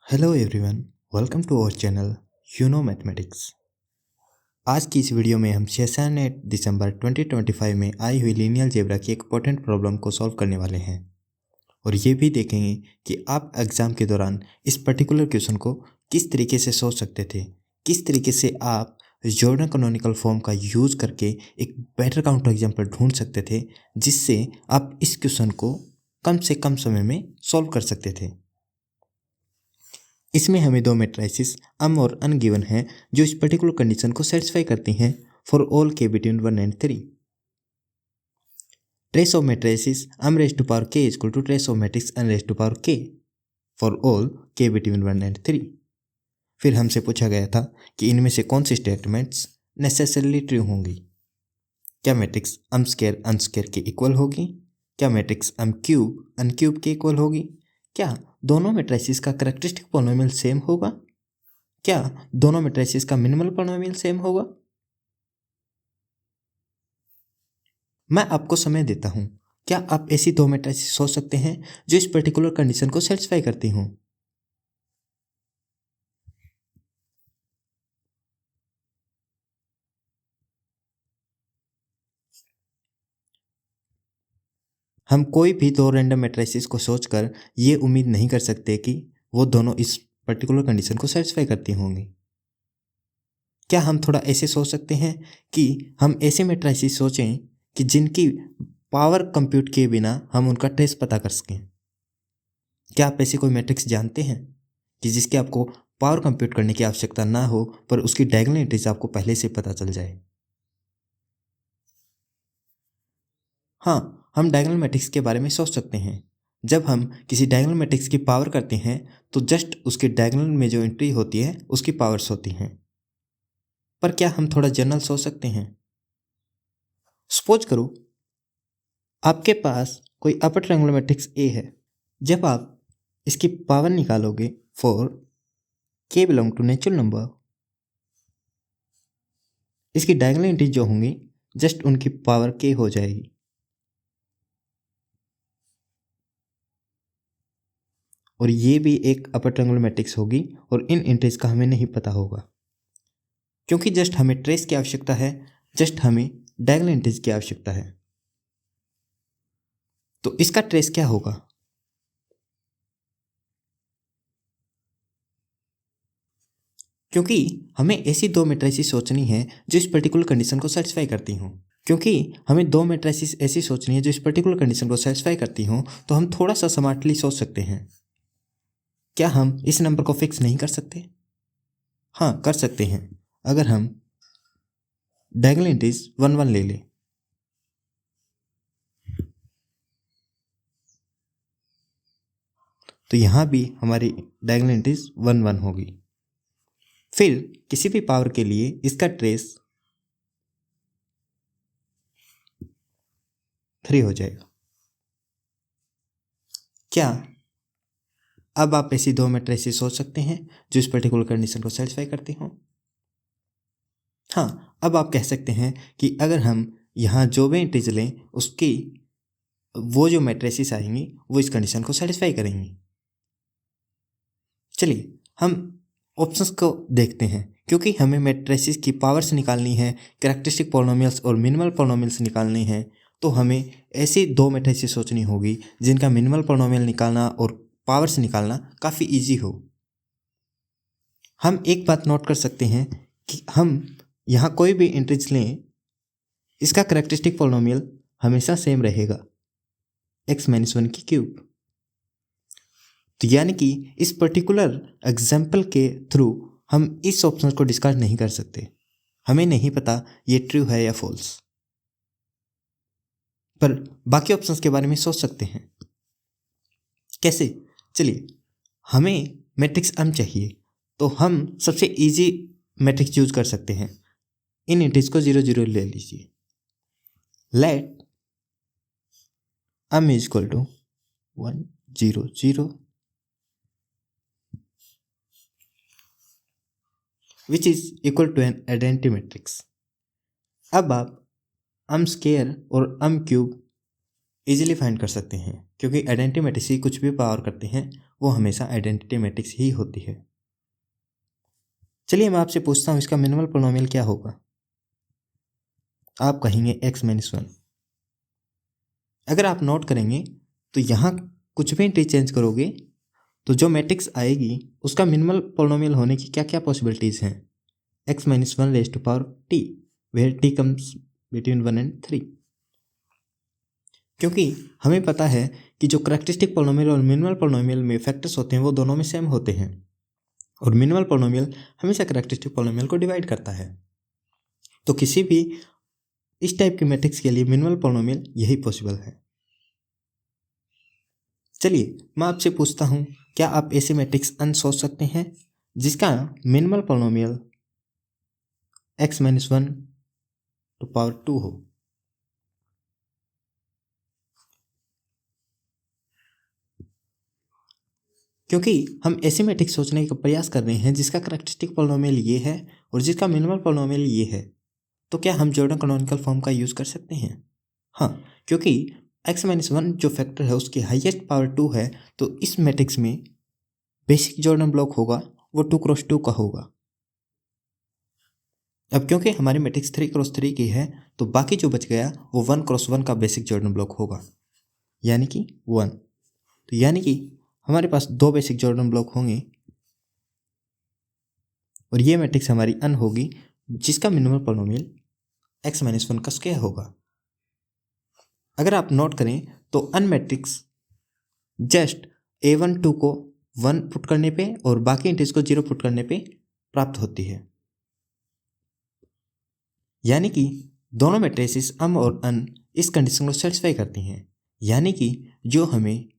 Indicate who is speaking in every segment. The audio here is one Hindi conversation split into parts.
Speaker 1: Hello everyone, welcome to our channel Uno mathematics. आज की इस वीडियो में हम सेशन 8 दिसंबर 2025 में आई हुई लीनियर अलजेब्रा की एक इंपॉर्टेंट प्रॉब्लम को सॉल्व करने वाले हैं और ये भी देखेंगे कि आप एग्ज़ाम के दौरान इस पर्टिकुलर क्वेश्चन को किस तरीके से सोच सकते थे, किस तरीके से आप जॉर्डन कैनोनिकल फॉर्म का यूज़ करके एक बेटर काउंटर एग्जाम्पल ढूंढ सकते थे जिससे आप इस क्वेश्चन को कम से कम समय में सॉल्व कर सकते थे। इसमें हमें दो मैट्रिसेस और अन गिवन हैं जो इस पर्टिकुलर कंडीशन को सेटिस्फाई करती हैं for all k between 1 and 3। Trace of matrices raise to power k equal to trace of matrix अन raise to power k for all k between 1 and 3। फिर हमसे पूछा गया था कि इनमें से कौन सी स्टेटमेंट्स नेसेसरली ट्रू होंगी। क्या मैट्रिक्स स्क्वायर अनस्क्वायर के इक्वल होगी? क्या मैट्रिक्स क्यूब अनक्यूब के इक्वल होगी? क्या दोनों मैट्रिसेस का कैरेक्टरिस्टिक पॉलिनोमियल सेम होगा? क्या दोनों मैट्रिसेस का मिनिमल पॉलिनोमियल सेम होगा? मैं आपको समय देता हूं। क्या आप ऐसी दो मैट्रिसेस सोच सकते हैं जो इस पर्टिकुलर कंडीशन को सेटिस्फाई करती हों? हम कोई भी दो रैंडम मैट्रिसेस को सोचकर ये उम्मीद नहीं कर सकते कि वो दोनों इस पर्टिकुलर कंडीशन को सेटिस्फाई करती होंगी। क्या हम थोड़ा ऐसे सोच सकते हैं कि हम ऐसे मैट्रिसेस सोचें कि जिनकी पावर कंप्यूट किए बिना हम उनका ट्रेस पता कर सकें? क्या आप ऐसे कोई मैट्रिक्स जानते हैं कि जिसके आपको पावर कंप्यूट करने की आवश्यकता ना हो पर उसकी डायगोनल एंट्रीज आपको पहले से पता चल जाए? हाँ, हम डायगोनल मैट्रिक्स के बारे में सोच सकते हैं। जब हम किसी डायगोनल मैट्रिक्स की पावर करते हैं तो जस्ट उसके डायगोनल में जो एंट्री होती है उसकी पावर्स होती हैं। पर क्या हम थोड़ा जनरल सोच सकते हैं? सपोज करो आपके पास कोई अपर ट्रायंगुलर मैट्रिक्स ए है। जब आप इसकी पावर निकालोगे फॉर के बिलोंग टू नेचुरल नंबर, इसकी डायगोनल एंट्रीज जो होंगी जस्ट उनकी पावर के हो जाएगी। और ये भी एक अपर ट्रायंगुलर मैट्रिक्स होगी और इन एंट्रीज का हमें नहीं पता होगा क्योंकि जस्ट हमें ट्रेस की आवश्यकता है, जस्ट हमें डायगोनल एंट्रीज की आवश्यकता है। तो इसका ट्रेस क्या होगा? क्योंकि हमें ऐसी दो मैट्रिसेस सोचनी है जो इस पर्टिकुलर कंडीशन को सेटिस्फाई करती हों। क्योंकि हमें दो मैट्रिसेस ऐसी सोचनी है जो इस पर्टिकुलर कंडीशन को सेटिस्फाई करती हों, तो हम थोड़ा सा स्मार्टली सोच सकते हैं। क्या हम इस नंबर को फिक्स नहीं कर सकते? हाँ, कर सकते हैं। अगर हम डायगोनल एंट्रीज 1 1 ले लें तो यहाँ भी हमारी डायगोनल एंट्रीज 1 1 होगी। फिर किसी भी पावर के लिए इसका ट्रेस 3 हो जाएगा। क्या अब आप ऐसी दो मैट्रिसेस सोच सकते हैं जो इस पर्टिकुलर कंडीशन को सेटिस्फाई करती हों? हाँ, अब आप कह सकते हैं कि अगर हम यहाँ जो भी एंट्रीज लें उसकी वो जो मैट्रिसेस आएंगी वो इस कंडीशन को सेटिस्फाई करेंगी। चलिए हम ऑप्शंस को देखते हैं। क्योंकि हमें मैट्रिसेस की पावर्स निकालनी है, कैरेक्टरिस्टिक पॉलिनोमियल्स और मिनिमल पॉलिनोमियल्स निकालने हैं, तो हमें ऐसी दो मैट्रिसेस सोचनी होगी जिनका मिनिमल पॉलिनोमियल निकालना और पावर्स निकालना काफ़ी ईजी हो। हम एक बात नोट कर सकते हैं कि हम यहाँ कोई भी एंट्रीज लें, इसका कैरेक्टरिस्टिक पॉलिनोमियल हमेशा सेम रहेगा, x-1 की क्यूब। तो यानी कि इस पर्टिकुलर एग्जाम्पल के थ्रू हम इस ऑप्शन को डिस्कार्ड नहीं कर सकते। हमें नहीं पता ये ट्रू है या फॉल्स, पर बाकी ऑप्शंस के बारे में सोच सकते हैं। कैसे? चलिए, हमें मैट्रिक्स चाहिए तो हम सबसे इजी मैट्रिक्स यूज कर सकते हैं। इन एंट्रीज को 0 0 ले लीजिए। Let is equal to 1 0 0 which is equal to an identity matrix. अब आप स्क्वायर और क्यूब इजीली फाइंड कर सकते हैं, क्योंकि आइडेंटिटी मैट्रिक्स की कुछ भी पावर करते हैं वो हमेशा आइडेंटिटी मैट्रिक्स ही होती है। चलिए मैं आपसे पूछता हूँ इसका मिनिमल पोलिनोमियल क्या होगा। आप कहेंगे x-1। अगर आप नोट करेंगे तो यहाँ कुछ भी इंटरचेंज करोगे तो जो मैट्रिक्स आएगी उसका मिनिमल पोलिनोमियल होने की क्या क्या पॉसिबिलिटीज़ हैं। x-1 raise to power t, where t comes between 1 and 3। क्योंकि हमें पता है कि जो करैक्टरिस्टिक पोलिनोमियल और मिनिमल पोलिनोमियल में फैक्टर्स होते हैं वो दोनों में सेम होते हैं, और मिनिमल पोलिनोमियल हमेशा करैक्टरिस्टिक पोलिनोमियल को डिवाइड करता है। तो किसी भी इस टाइप के मैट्रिक्स के लिए मिनिमल पोलिनोमियल यही पॉसिबल है। चलिए मैं आपसे पूछता हूँ, क्या आप ऐसे मैट्रिक्स n सोच सकते हैं जिसका minimal polynomial x-1 to power 2 हो। क्योंकि हम ऐसे मैट्रिक्स सोचने का प्रयास कर रहे हैं जिसका करैक्टरिस्टिक पोलिनोमियल ये है और जिसका मिनिमल पोलिनोमियल ये है, तो क्या हम जॉर्डन कैनोनिकल फॉर्म का यूज़ कर सकते हैं? हाँ, क्योंकि x-1 जो फैक्टर है उसकी हाईएस्ट पावर 2 है, तो इस मैट्रिक्स में बेसिक जॉर्डन ब्लॉक होगा वो 2x2 का होगा। अब क्योंकि हमारी मैट्रिक्स 3x3 की है तो बाकी जो बच गया वो 1x1 का बेसिक जॉर्डन ब्लॉक होगा, यानी कि 1। तो यानी कि हमारे पास 2 बेसिक जॉर्डन ब्लॉक होंगे और ये मैट्रिक्स हमारी n होगी जिसका मिनिमल पोलिनोमियल x-1 का स्क्वायर होगा। अगर आप नोट करें तो n मैट्रिक्स जस्ट a1 2 को 1 पुट करने पे और बाकी इंटीजर्स को 0 पुट करने पे प्राप्त होती है, यानी कि दोनों मैट्रिसेस m और n इस कंडीशन को सेटिस्फाई करती हैं, यानी कि जो हमें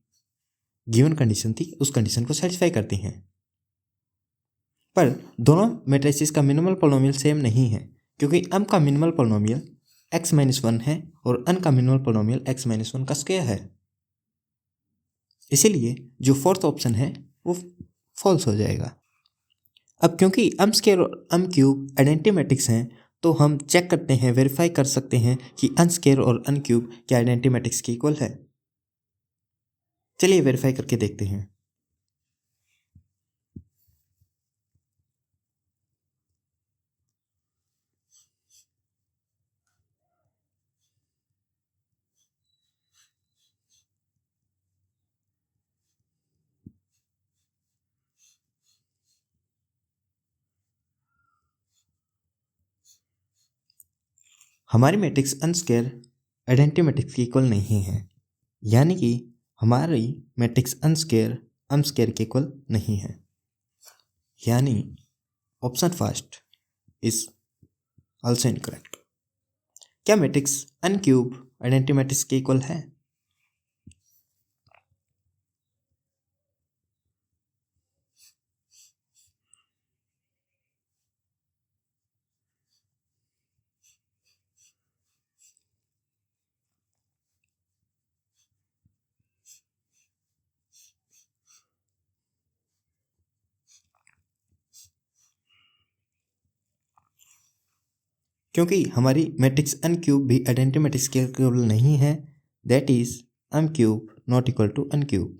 Speaker 1: गिवन कंडीशन थी उस कंडीशन को सेटिस्फाई करती हैं। पर दोनों मैट्रिसेस का मिनिमल पोलिनोमियल सेम नहीं है, क्योंकि m का मिनिमल पोलिनोमियल x-1 है और n का मिनिमल पोलिनोमियल x-1 का स्क्वायर है। इसीलिए जो फोर्थ ऑप्शन है वो फॉल्स हो जाएगा। अब क्योंकि m स्क्वायर और m क्यूब आइडेंटिटी मैट्रिक्स हैं तो हम चेक करते हैं, वेरीफाई कर सकते हैं कि n स्क्वायर और n क्यूब क्या आइडेंटिटी मैट्रिक्स के इक्वल है। चलिए वेरीफाई करके देखते हैं। हमारी matrix n square identity matrix के इक्वल नहीं है, यानी कि हमारी matrix n square m square के इक्वल नहीं है, यानी option first is also incorrect. क्या matrix n cube identity matrix के इक्वल है? क्योंकि हमारी मैट्रिक्स n क्यूब भी आइडेंटिटी मैट्रिक्स के इक्वल नहीं है, that is m cube not equal to n cube,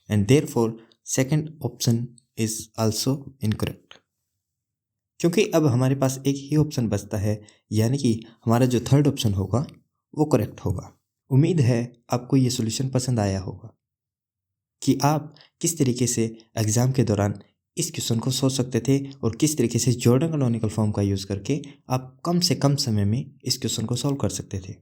Speaker 1: and therefore second option is also incorrect. क्योंकि अब हमारे पास एक ही ऑप्शन बचता है, यानी कि हमारा जो थर्ड ऑप्शन होगा वो करेक्ट होगा। उम्मीद है आपको ये सॉल्यूशन पसंद आया होगा कि आप किस तरीके से एग्ज़ाम के दौरान इस क्वेश्चन को सोच सकते थे और किस तरीके से जॉर्डन कैनोनिकल फॉर्म का यूज़ करके आप कम से कम समय में इस क्वेश्चन को सॉल्व कर सकते थे।